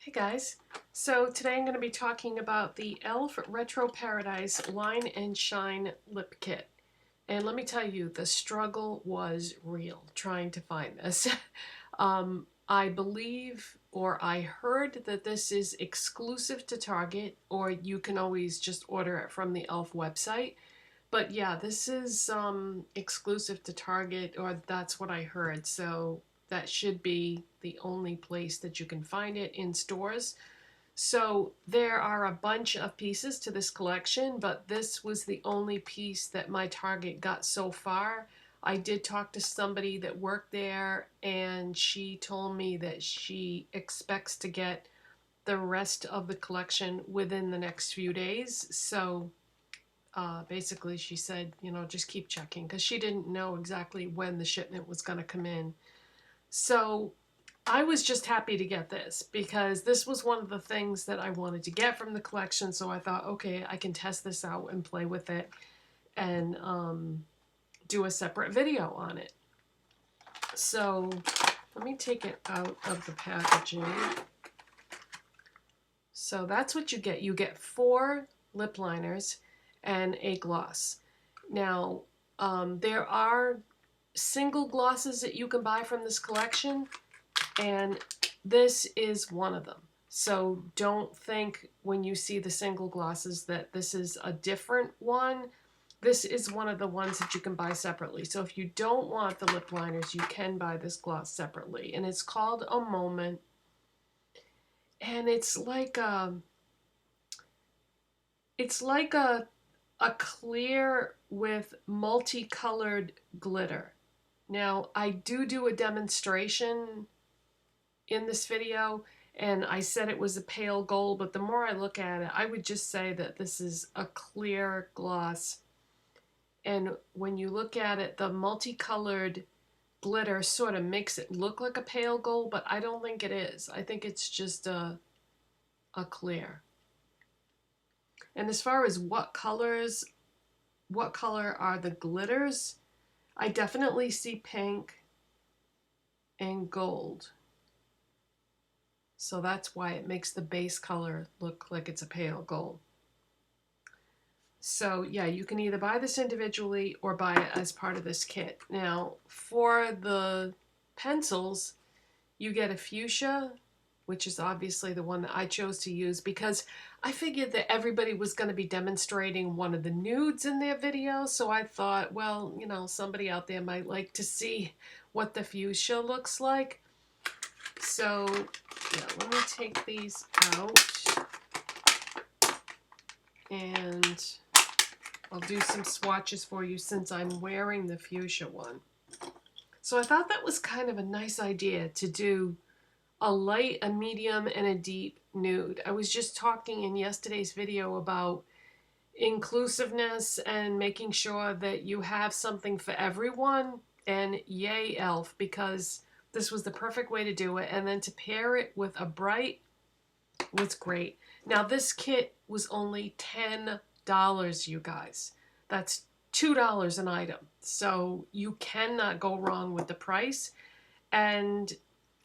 Hey guys, so today I'm going to be talking about the e.l.f. Retro Paradise Line and Shine Lip Kit. And let me tell you, the struggle was real trying to find this. I believe, or I heard that this is exclusive to Target, or you can always just order it from the e.l.f. website. But yeah, this is exclusive to Target, or that's what I heard. So that should be the only place that you can find it in stores. So there are a bunch of pieces to this collection, but this was the only piece that my Target got so far. I did talk to somebody that worked there, and she told me that she expects to get the rest of the collection within the next few days. So basically she said, you know, just keep checking, because she didn't know exactly when the shipment was going to come in. So I was just happy to get this because this was one of the things that I wanted to get from the collection. So I thought, okay, I can test this out and play with it and do a separate video on it. So let me take it out of the packaging. So that's what you get. You get 4 lip liners and a gloss. Now, there are single glosses that you can buy from this collection, and this is one of them. So don't think when you see the single glosses that this is a different one. This is one of the ones that you can buy separately. So if you don't want the lip liners, you can buy this gloss separately. And it's called A Moment. And it's like a clear with multicolored glitter. Now, I do a demonstration in this video, and I said it was a pale gold, but the more I look at it, I would just say that this is a clear gloss. And when you look at it, the multicolored glitter sort of makes it look like a pale gold, but I don't think it is. I think it's just a clear. And as far as what color are the glitters, I definitely see pink and gold. So that's why it makes the base color look like it's a pale gold. So yeah, you can either buy this individually or buy it as part of this kit. Now, for the pencils, you get a fuchsia, which is obviously the one that I chose to use because I figured that everybody was going to be demonstrating one of the nudes in their video. So I thought, well, you know, somebody out there might like to see what the fuchsia looks like. So yeah, let me take these out and I'll do some swatches for you since I'm wearing the fuchsia one. So I thought that was kind of a nice idea to do a light, a medium, and a deep nude. I was just talking in yesterday's video about inclusiveness and making sure that you have something for everyone, and yay e.l.f. because this was the perfect way to do it, and then to pair it with a bright was great. Now this kit was only $10, you guys. That's $2 an item. So you cannot go wrong with the price. And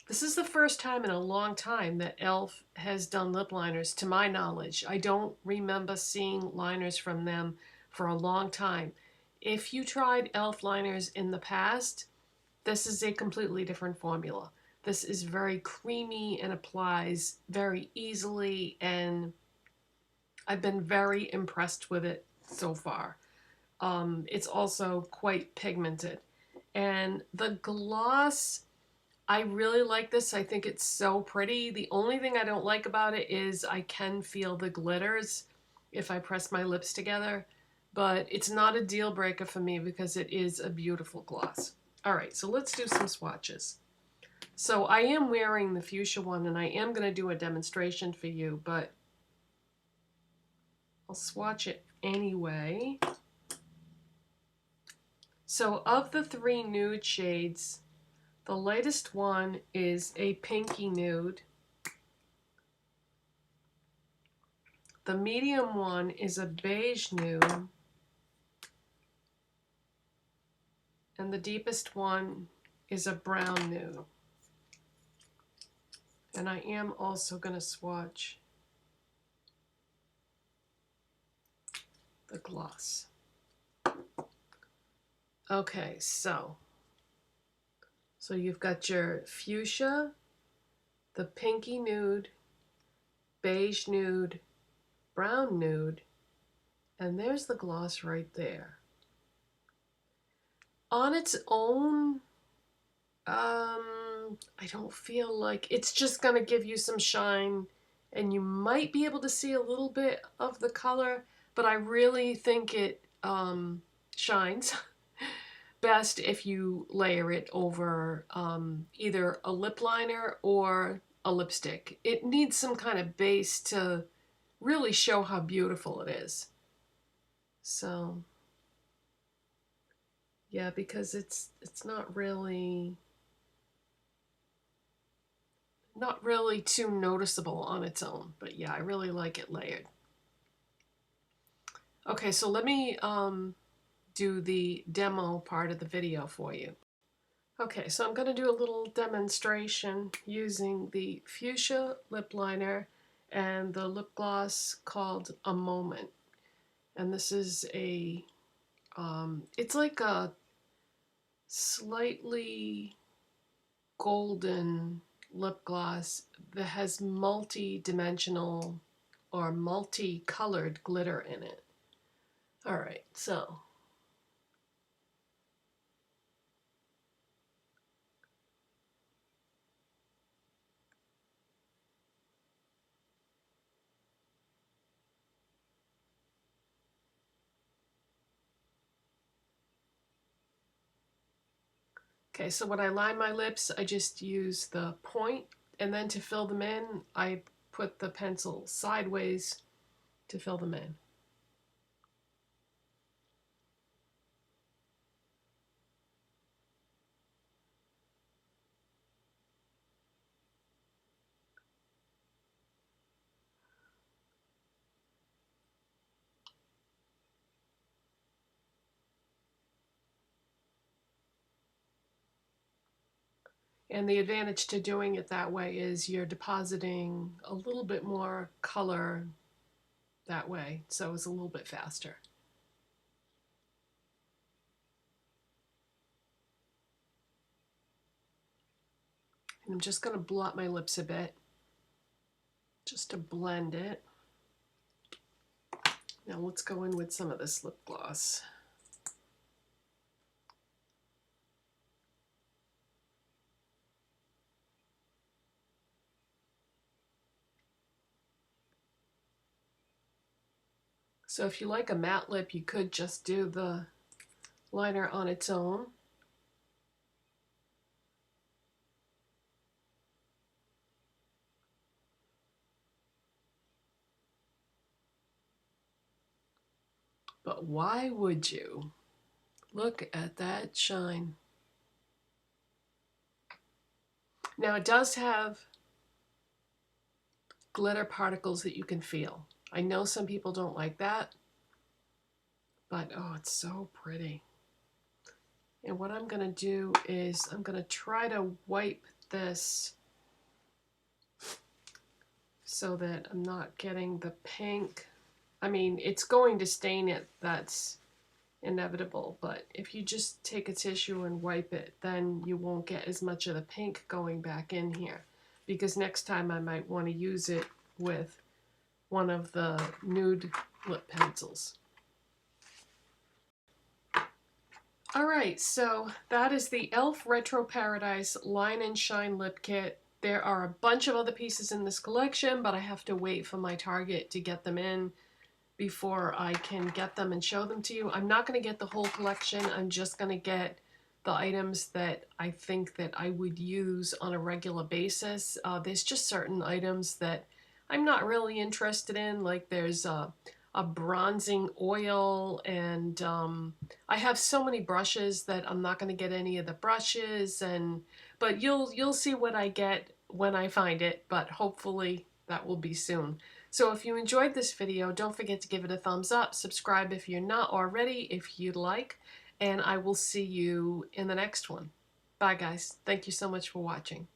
this is the first time in a long time that e.l.f. has done lip liners, to my knowledge. I don't remember seeing liners from them for a long time. If you tried e.l.f. liners in the past, this is a completely different formula. This is very creamy and applies very easily, and I've been very impressed with it so far. It's also quite pigmented. And the gloss, I really like this. I think it's so pretty. The only thing I don't like about it is I can feel the glitters if I press my lips together, but it's not a deal breaker for me because it is a beautiful gloss. All right, so let's do some swatches. So I am wearing the fuchsia one, and I am going to do a demonstration for you, but I'll swatch it anyway. So of the 3 nude shades, the lightest one is a pinky nude. The medium one is a beige nude. And the deepest one is a brown nude. And I am also going to swatch the gloss. Okay, so you've got your fuchsia, the pinky nude, beige nude, brown nude, and there's the gloss right there. On its own, I don't feel like it's just going to give you some shine, and you might be able to see a little bit of the color, but I really think it shines best if you layer it over either a lip liner or a lipstick. It needs some kind of base to really show how beautiful it is. So yeah, because it's not really too noticeable on its own, but yeah, I really like it layered. Okay, so let me do the demo part of the video for you. Okay, so I'm going to do a little demonstration using the Fuchsia lip liner and the lip gloss called A Moment. And this is a, it's like a slightly golden lip gloss that has multi-dimensional or multi-colored glitter in it. All right, so okay, so when I line my lips, I just use the point, and then to fill them in, I put the pencil sideways to fill them in. And the advantage to doing it that way is you're depositing a little bit more color that way, so it's a little bit faster. And I'm just going to blot my lips a bit just to blend it. Now let's go in with some of this lip gloss. So if you like a matte lip, you could just do the liner on its own. But why would you? Look at that shine. Now it does have glitter particles that you can feel. I know some people don't like that, but oh, it's so pretty. And what I'm going to do is I'm going to try to wipe this so that I'm not getting the pink. I mean, it's going to stain it, that's inevitable, but if you just take a tissue and wipe it, then you won't get as much of the pink going back in here, because next time I might want to use it with one of the nude lip pencils. Alright, so that is the e.l.f. Retro Paradise Line and Shine Lip Kit. There are a bunch of other pieces in this collection, but I have to wait for my Target to get them in before I can get them and show them to you. I'm not going to get the whole collection. I'm just going to get the items that I think that I would use on a regular basis. There's just certain items that I'm not really interested in, like there's a bronzing oil, and I have so many brushes that I'm not going to get any of the brushes, but you'll see what I get when I find it, but hopefully that will be soon. So if you enjoyed this video, don't forget to give it a thumbs up, subscribe if you're not already, if you'd like, and I will see you in the next one. Bye guys. Thank you so much for watching.